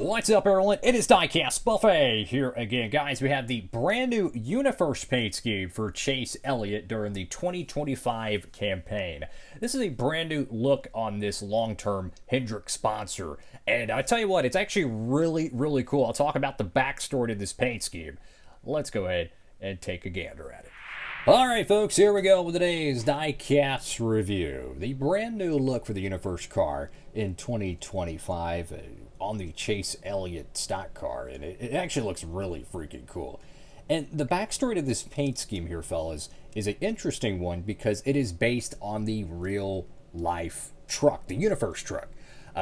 What's up, everyone? It is Diecastbuffet here again. Guys, we have the brand new Unifirst paint scheme for Chase Elliott during the 2025 campaign. This is a brand new look on this long-term Hendrick sponsor. And I tell you what, it's actually really cool. I'll talk about the backstory to this paint scheme. Let's go ahead and take a gander at it. Alright folks, here we go with today's Diecast review. The brand new look for the Unifirst car in 2025 on the Chase Elliott stock car, and it actually looks really freaking cool. And the backstory to this paint scheme here, fellas, is an interesting one because it is based on the real life truck, the Unifirst truck.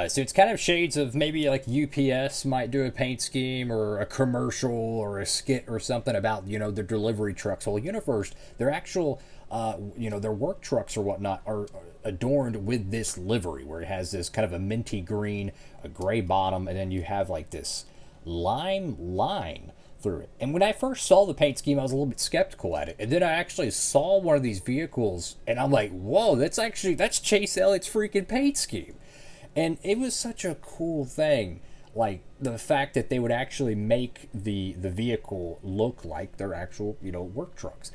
So it's kind of shades of maybe like UPS might do a paint scheme or a commercial or a skit or something about, you know, their delivery trucks. Well, Unifirst, their actual, their work trucks or whatnot are adorned with this livery where it has this kind of a minty green, a gray bottom, and then you have like this lime line through it. And when I first saw the paint scheme, I was a little bit skeptical at it. And then I actually saw one of these vehicles and I'm like, whoa, that's Chase Elliott's freaking paint scheme. And it was such a cool thing, like the fact that they would actually make the vehicle look like their actual, work trucks.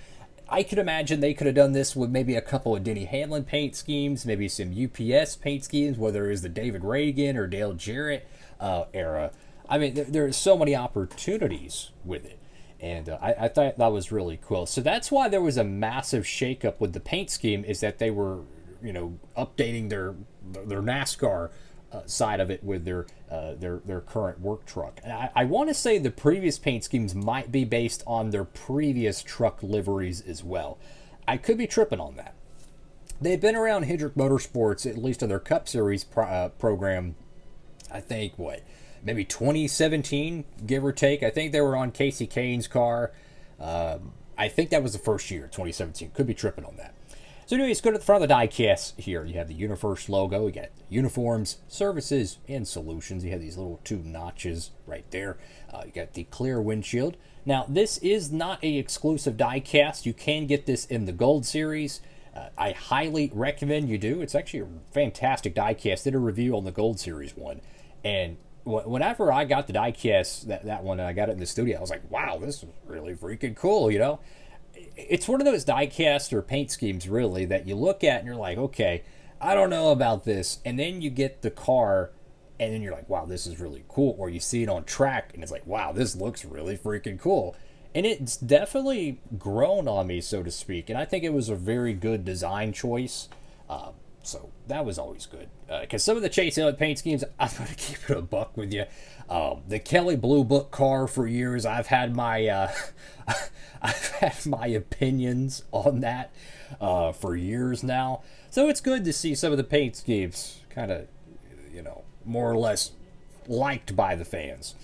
I could imagine they could have done this with maybe a couple of Denny Hamlin paint schemes, maybe some UPS paint schemes, whether it was the David Reagan or Dale Jarrett era. I mean, there's so many opportunities with it. And I thought that was really cool. So that's why there was a massive shakeup with the paint scheme, is that they were updating their NASCAR side of it with their current work truck. And I want to say the previous paint schemes might be based on their previous truck liveries as well. I could be tripping on that. They've been around Hendrick Motorsports, at least in their Cup Series program, I think, maybe 2017, give or take. I think they were on Casey Kane's car. I think that was the first year, 2017. Could be tripping on that. So anyways, go to the front of the diecast here. You have the Unifirst logo. You got uniforms, services, and solutions. You have these little two notches right there. You got the clear windshield. Now, this is not a exclusive diecast. You can get this in the Gold Series. I highly recommend you do. It's actually a fantastic diecast. Did a review on the Gold Series one. And whenever I got the diecast, that one, and I got it in the studio, I was like, wow, this is really freaking cool, It's one of those diecast or paint schemes, really, that you look at and you're like, okay, I don't know about this. And then you get the car and then you're like, wow, this is really cool. Or you see it on track and it's like, wow, this looks really freaking cool. And it's definitely grown on me, so to speak. And I think it was a very good design choice. So that was always good. Because some of the Chase Elliott paint schemes, I'm going to keep it a buck with you. The Kelly Blue Book car for years, I've had my opinions on that for years now. So it's good to see some of the paint schemes kind of, more or less liked by the fans.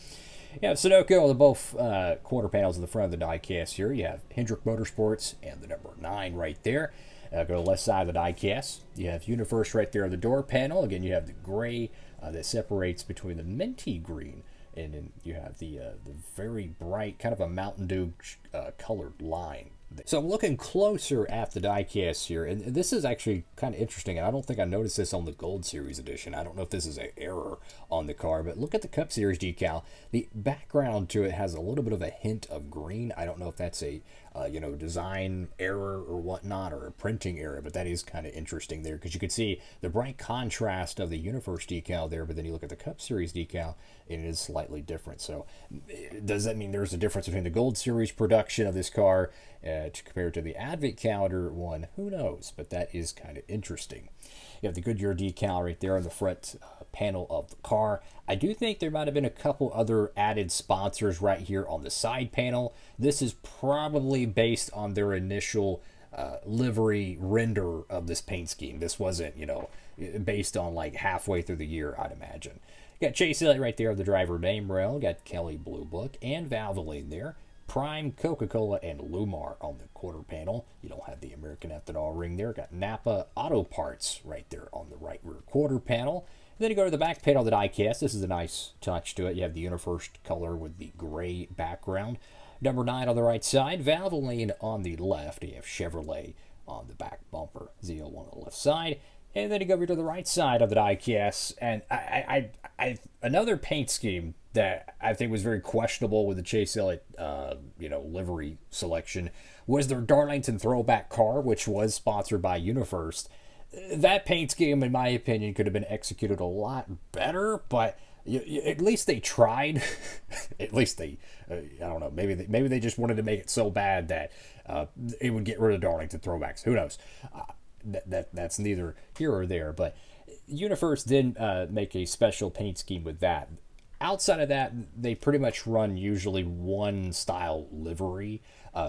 You have Sunoco on the both quarter panels in the front of the diecast here. You have Hendrick Motorsports and the number 9 right there. Go to the left side of the diecast. You have Unifirst right there on the door panel. Again, you have the gray that separates between the minty green, and then you have the very bright, kind of a Mountain Dew colored line. So I'm looking closer at the diecast here, and this is actually kind of interesting. I don't think I noticed this on the Gold Series edition. I don't know if this is an error on the car, but look at the Cup Series decal. The background to it has a little bit of a hint of green. I don't know if that's a design error or whatnot, or a printing error, but that is kind of interesting there, because you can see the bright contrast of the Unifirst decal there, but then you look at the Cup Series decal and it is slightly different. So does that mean there's a difference between the Gold Series production of this car compared to the Advent Calendar one? Who knows, but that is kind of interesting. You have the Goodyear decal right there on the front panel of the car. I do think there might have been a couple other added sponsors right here on the side panel. This is probably based on their initial livery render of this paint scheme. This wasn't, based on like halfway through the year, I'd imagine. You got Chase Elliott right there on the driver name rail. Got Kelly Blue Book and Valvoline there. Prime, Coca-Cola, and Lumar on the quarter panel. You don't have the American ethanol ring there. Got Napa Auto Parts right there on the right rear quarter panel. And then you go to the back panel of the diecast. This is a nice touch to it. You have the Unifirst color with the gray background. Number 9 on the right side. Valvoline on the left. You have Chevrolet on the back bumper. ZL1 on the left side. And then you go over to the right side of the diecast. And Another paint scheme that I think was very questionable with the Chase Elliott, livery selection was their Darlington throwback car, which was sponsored by Unifirst. That paint scheme, in my opinion, could have been executed a lot better, but at least they tried. At least they, I don't know, maybe they just wanted to make it so bad that it would get rid of Darlington throwbacks. Who knows? That's neither here or there, but Unifirst didn't make a special paint scheme with that. Outside of that, they pretty much run usually one style livery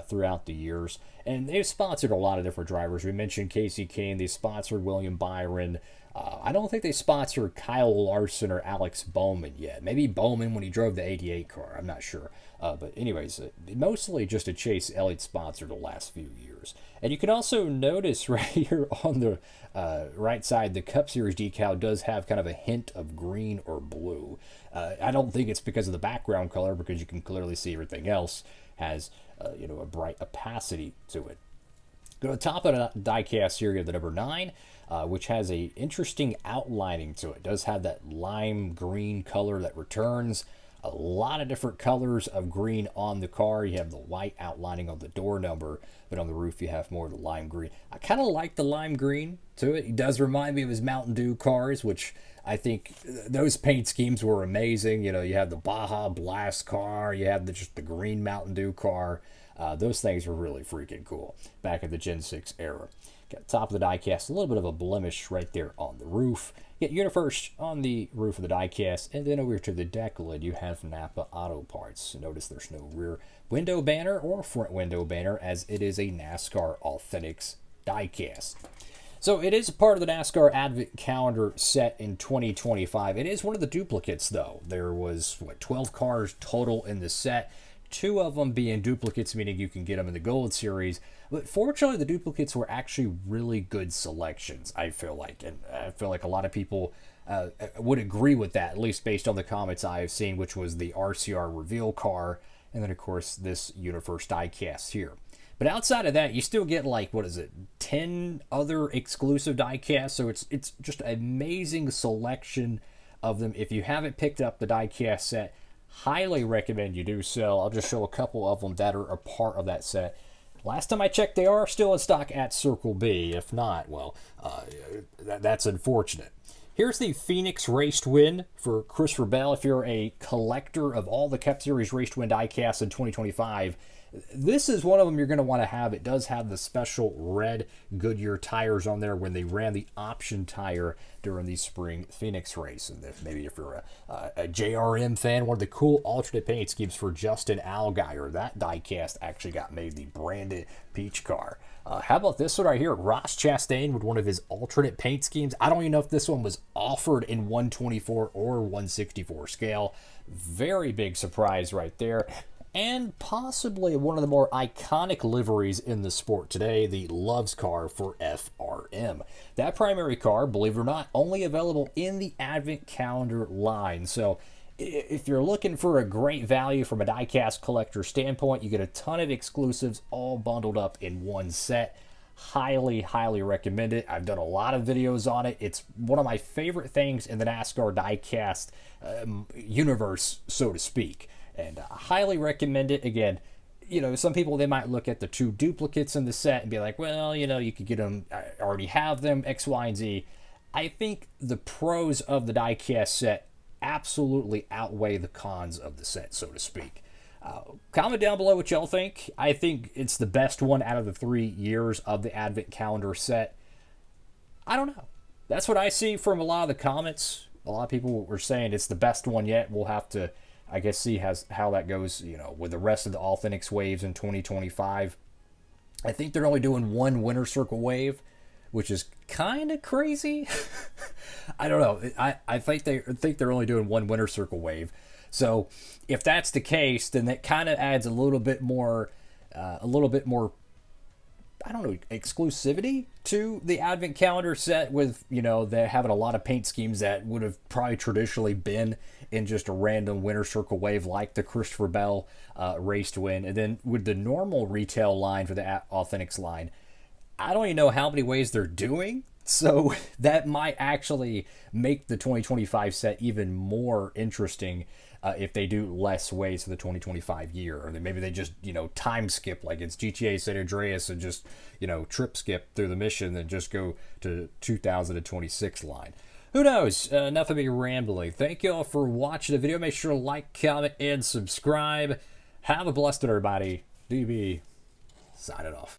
throughout the years. And they've sponsored a lot of different drivers. We mentioned Casey Kane. They sponsored William Byron. I don't think they sponsored Kyle Larson or Alex Bowman yet. Maybe Bowman when he drove the 88 car. I'm not sure. But anyways, mostly just a Chase Elliott sponsor the last few years. And you can also notice right here on the right side, the Cup Series decal does have kind of a hint of green or blue. I don't think it's because of the background color, because you can clearly see everything else has a bright opacity to it. Go to the top of the diecast here, you have the number 9, which has a interesting outlining to it. It does have that lime green color that returns. A lot of different colors of green on the car. You have the white outlining on the door number, but on the roof you have more of the lime green. I kind of like the lime green to it. It does remind me of his Mountain Dew cars, which I think those paint schemes were amazing. You have the Baja Blast car, you have just the green Mountain Dew car. Those things were really freaking cool back in the Gen 6 era. Got top of the diecast, a little bit of a blemish right there on the roof. Get Unifirst on the roof of the diecast, and then over to the deck lid, you have Napa Auto Parts. Notice there's no rear window banner or front window banner, as it is a NASCAR Authentics diecast. So it is a part of the NASCAR Advent Calendar set in 2025. It is one of the duplicates, though. There was, 12 cars total in the set. 2 of them being duplicates, meaning you can get them in the Gold Series. But fortunately, the duplicates were actually really good selections, I feel like. And I feel like a lot of people would agree with that, at least based on the comments I have seen, which was the RCR reveal car, and then, of course, this Unifirst diecast here. But outside of that, you still get 10 other exclusive diecasts. So it's just an amazing selection of them. If you haven't picked up the diecast set, highly recommend you do so. I'll just show a couple of them that are a part of that set. Last time I checked, they are still in stock at Circle B. If not, well, that's unfortunate. Here's the Phoenix Raced Win for Christopher Bell. If you're a collector of all the Cup Series Raced Win diecasts in 2025, this is one of them you're going to want to have. It does have the special red Goodyear tires on there when they ran the option tire during the spring Phoenix race. And maybe if you're a JRM fan, one of the cool alternate paint schemes for Justin Allgaier, that diecast actually got made the branded peach car. How about this one right here? Ross Chastain with one of his alternate paint schemes. I don't even know if this one was offered in 124 or 164 scale. Very big surprise right there. And possibly one of the more iconic liveries in the sport today, the Loves car for FRM. That primary car, believe it or not, only available in the Advent Calendar line. So if you're looking for a great value from a diecast collector standpoint, you get a ton of exclusives all bundled up in one set. Highly, highly recommend it. I've done a lot of videos on it. It's one of my favorite things in the NASCAR diecast universe, so to speak. And I highly recommend it. Again, some people, they might look at the 2 duplicates in the set and be like, well, you could get them, I already have them, X, Y, and Z. I think the pros of the diecast set absolutely outweigh the cons of the set, so to speak. Comment down below what y'all think. I think it's the best one out of the 3 years of the Advent Calendar set. I don't know. That's what I see from a lot of the comments. A lot of people were saying it's the best one yet. We'll have to, I guess, see how that goes, with the rest of the Authentics waves in 2025. I think they're only doing 1 winner circle wave, which is kind of crazy. I don't know. I think they're only doing 1 winner circle wave. So if that's the case, then that kind of adds a little bit more, I don't know, exclusivity to the Advent Calendar set with, they're having a lot of paint schemes that would have probably traditionally been in just a random winner circle wave like the Christopher Bell Raced Win. And then with the normal retail line for the Authentics line, I don't even know how many ways they're doing So that might actually make the 2025 set even more interesting if they do less ways for the 2025 year. Or maybe they just, time skip like it's GTA San Andreas and just, trip skip through the mission and just go to 2026 line. Who knows? Enough of me rambling. Thank you all for watching the video. Make sure to like, comment, and subscribe. Have a blessed one, everybody. DB, signing off.